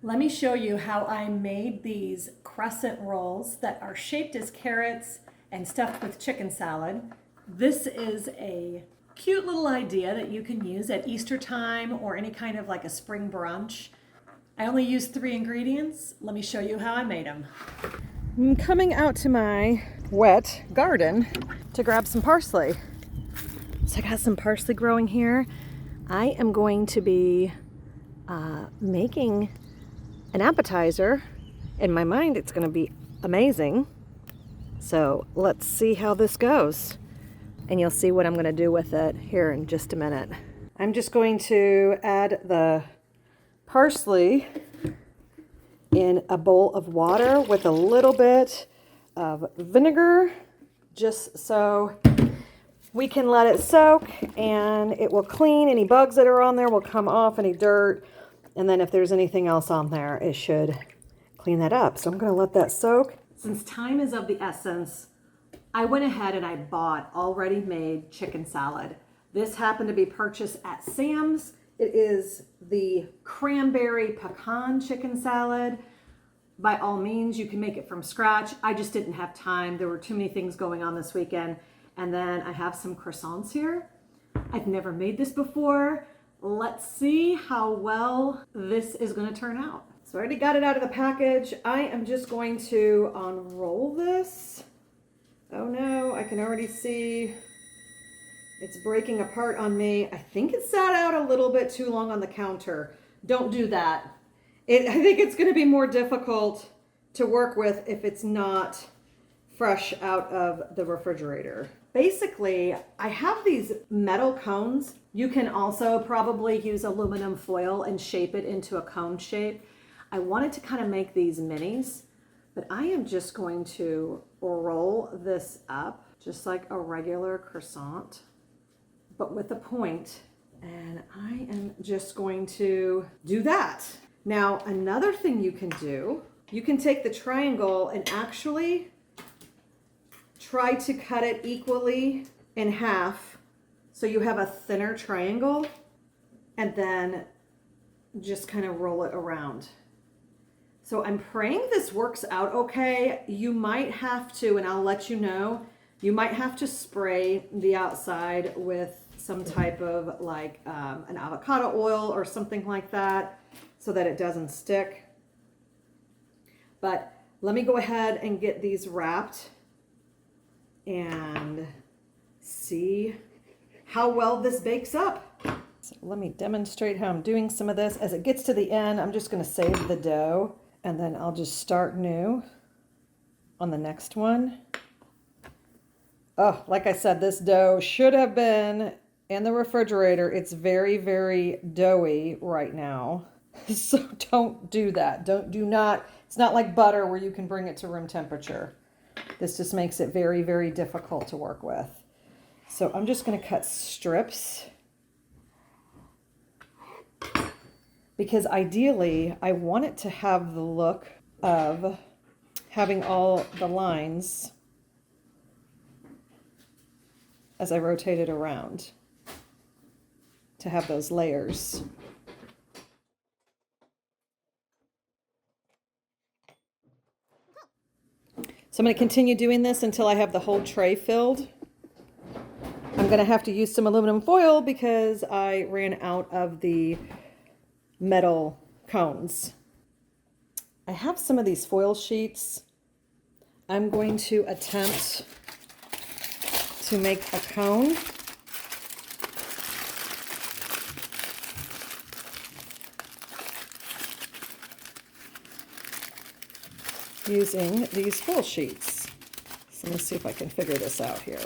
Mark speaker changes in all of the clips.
Speaker 1: Let me show you how I made these crescent rolls that are shaped as carrots and stuffed with chicken salad. This is a cute little idea that you can use at Easter time or any kind of like a spring brunch. I only used 3 ingredients. Let me show you how I made them. I'm coming out to my wet garden to grab some parsley. So I got some parsley growing here. I am going to be making an appetizer. In my mind, it's going to be amazing. So let's see how this goes. And you'll see what I'm going to do with it here in just a minute. I'm just going to add the parsley in a bowl of water with a little bit of vinegar, just so we can let it soak and it will clean. Any bugs that are on there will come off, any dirt. And then if there's anything else on there, it should clean that up. So I'm going to let that soak. Since time is of the essence, I went ahead and I bought already made chicken salad. This happened to be purchased at Sam's. It is the cranberry pecan chicken salad. By all means, you can make it from scratch. I just didn't have time. There were too many things going on this weekend. And then I have some croissants here. I've never made this before. Let's see how well this is going to turn out. So I already got it out of the package. I am just going to unroll this. Oh no, I can already see it's breaking apart on me. I think it sat out a little bit too long on the counter. Don't do that. I think it's going to be more difficult to work with if it's not fresh out of the refrigerator. Basically, I have these metal cones. You can also probably use aluminum foil and shape it into a cone shape. I wanted to kind of make these minis, but I am just going to roll this up just like a regular croissant, but with a point. And I am just going to do that. Now, another thing you can do, you can take the triangle and actually try to cut it equally in half so you have a thinner triangle, and then just kind of roll it around. So I'm praying this works out okay. You might have to, and I'll let you know, you might have to spray the outside with some type of like an avocado oil or something like that so that it doesn't stick. But let me go ahead and get these wrapped and see how well this bakes up. So let me demonstrate how I'm doing some of this. As it gets to the end, I'm just going to save the dough and then I'll just start new on the next one. Oh, like I said, this dough should have been in the refrigerator. It's very, very doughy right now. So don't do that. Do not, it's not like butter where you can bring it to room temperature. This just makes it very, very difficult to work with. So I'm just going to cut strips because ideally I want it to have the look of having all the lines as I rotate it around to have those layers. So I'm going to continue doing this until I have the whole tray filled. I'm going to have to use some aluminum foil because I ran out of the metal cones. I have some of these foil sheets. I'm going to attempt to make a cone. Using these foil sheets. So let me see if I can figure this out here.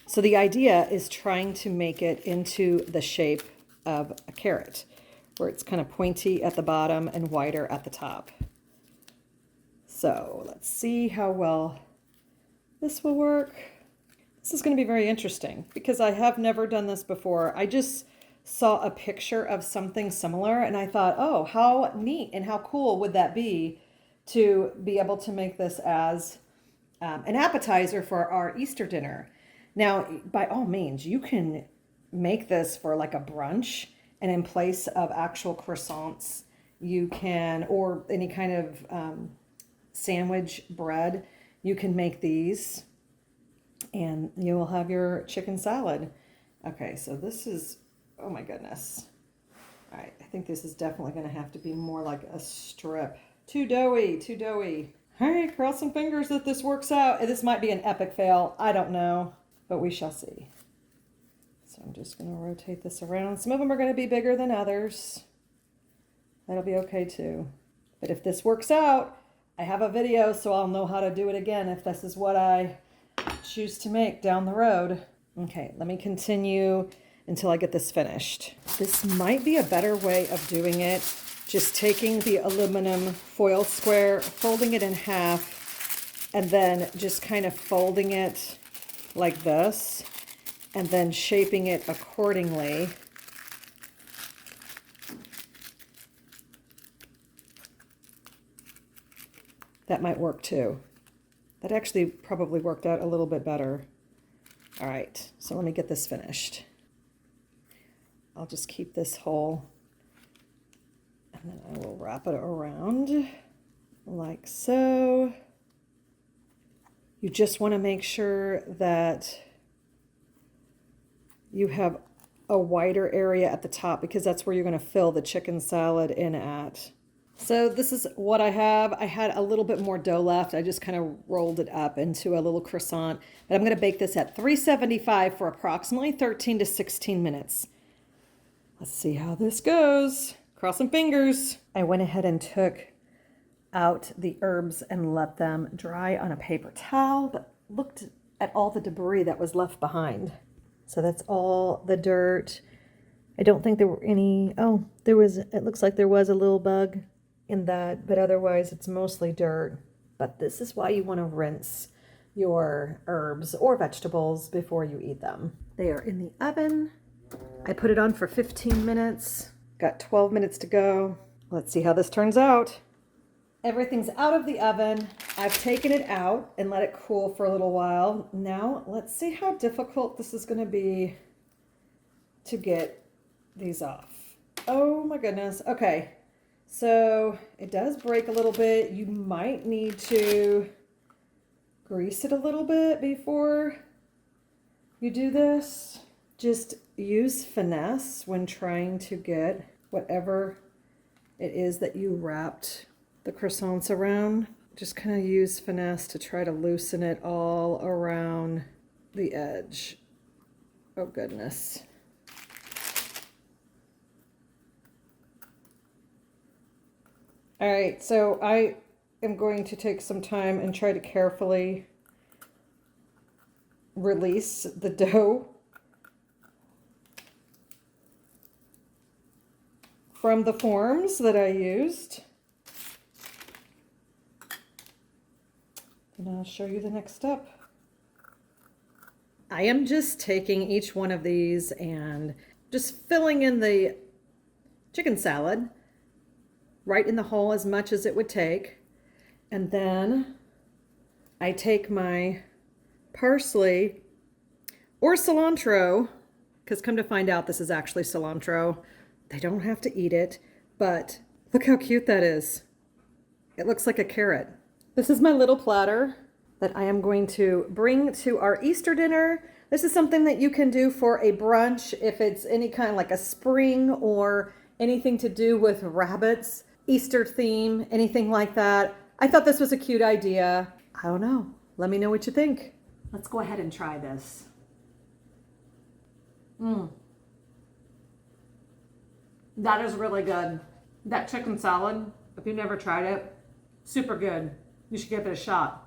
Speaker 1: So the idea is trying to make it into the shape of a carrot, where it's kind of pointy at the bottom and wider at the top. So let's see how well this will work. This is going to be very interesting because I have never done this before. I just saw a picture of something similar and I thought, oh, how neat and how cool would that be to be able to make this as an appetizer for our Easter dinner. Now, by all means, you can make this for like a brunch, and in place of actual croissants, you can, or any kind of sandwich bread, you can make these and you will have your chicken salad. Okay, so this is, oh my goodness. All right, I think this is definitely going to have to be more like a strip. Too doughy, too doughy. All right, cross some fingers that this works out. This might be an epic fail. I don't know, but we shall see. So I'm just going to rotate this around. Some of them are going to be bigger than others. That'll be okay too. But if this works out, I have a video, so I'll know how to do it again if this is what I choose to make down the road. Okay, let me continue until I get this finished. This might be a better way of doing it. Just taking the aluminum foil square, folding it in half, and then just kind of folding it like this, and then shaping it accordingly. That might work too. That actually probably worked out a little bit better. All right, so let me get this finished. I'll just keep this whole, and then I will wrap it around like so. You just want to make sure that you have a wider area at the top, because that's where you're going to fill the chicken salad in at. So this is what I have. I had a little bit more dough left. I just kind of rolled it up into a little croissant. But I'm going to bake this at 375 for approximately 13 to 16 minutes. Let's see how this goes. Cross some fingers. I went ahead and took out the herbs and let them dry on a paper towel, but looked at all the debris that was left behind. So that's all the dirt. I don't think there were any, oh, there was, it looks like there was a little bug in that, but otherwise it's mostly dirt. But this is why you want to rinse your herbs or vegetables before you eat them. They are in the oven. I put it on for 15 minutes. Got 12 minutes to go. Let's see how this turns out. Everything's out of the oven. I've taken it out and let it cool for a little while. Now let's see how difficult this is going to be to get these off. Oh my goodness. Okay. So it does break a little bit. You might need to grease it a little bit before you do this. Just use finesse when trying to get whatever it is that you wrapped the croissants around. Just kind of use finesse to try to loosen it all around the edge. Oh goodness. All right, so I am going to take some time and try to carefully release the dough from the forms that I used. And I'll show you the next step. I am just taking each one of these and just filling in the chicken salad right in the hole as much as it would take. And then I take my parsley or cilantro, because come to find out this is actually cilantro. They don't have to eat it, but look how cute that is. It looks like a carrot. This is my little platter that I am going to bring to our Easter dinner. This is something that you can do for a brunch if it's any kind of like a spring or anything to do with rabbits, Easter theme, anything like that. I thought this was a cute idea. I don't know. Let me know what you think. Let's go ahead and try this. That is really good. That chicken salad, if you've never tried it, super good. You should give it a shot.